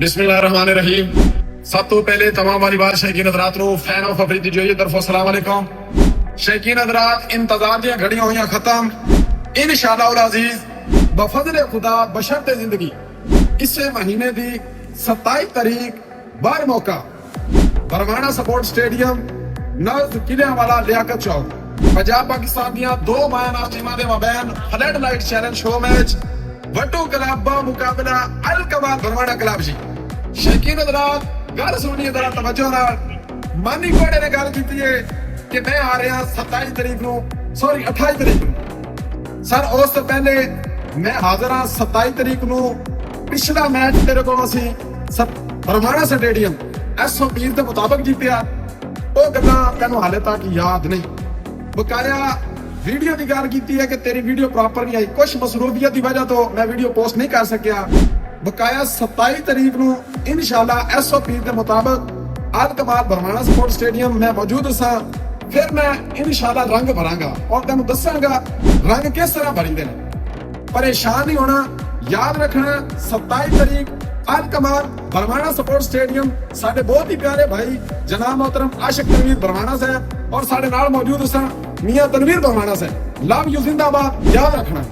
बिस्मिल्लाहिर्रहमानिर्रहीम। सब तो पहले तमाम वाली बार शौकीन हज़रात नु फैन ऑफ अफरीदी जो तरफों अस्सलाम वालेकुम। शौकीन हज़रात इंतजार दियां घड़ियां हुई खत्म। इंशाअल्लाह उल अजीज बफज़ल खुदा बशर्ते जिंदगी इसे महीने दी 27 तारीख बार मौका बरवाना सपोर्ट स्टेडियम नज़द किले वाला लियाकत चौक पंजाब पाकिस्तान दियां दो मायाना टीमां दे मबैन flood light challenge show match वटू क्लब दा मुकाबला अल कमाल बरवाना क्लब जी। शौकीन हज़रात गल सुनिए जरा तवज्जो नाल। मानी कोड़े ने गल कीती है कि मैं आ रहा 27 तारीख नु सॉरी 28 तारीख नु सर उस तो पहले मैं हाजिर हाँ 27 तारीख नु पिछला मैच तेरे को असी बरवाना स्टेडियम SOP के मुताबिक जीतिया वो गल्लां तैनूं हाले तक याद नहीं। बकाया वीडियो की गल की है कि तेरी वीडियो प्रॉपर नहीं आई, कुछ मसरूफियत की वजह तो मैं वीडियो पोस्ट नहीं कर सकिया। बकाया 27 तारीख नु इंशाअल्लाह SOP के मुताबिक अल कमाल बरवाना स्पोर्ट स्टेडियम में मौजूद सा। फिर मैं इंशाअल्लाह रंग भरांगा और तेन दसांगा रंग किस तरह भरींदे ने। परेशान नहीं होना, याद रखना 27 तारीख अल कमाल बरवाना स्पोर्ट स्टेडियम। साडे बहुत ही प्यारे भाई जनाब मोहतरम आशिक तनवीर बरवाना साहब और साडे नाल मौजूद सा मियां तनवीर बरवाना साहब। लव यू जिंदाबाद, याद रखना।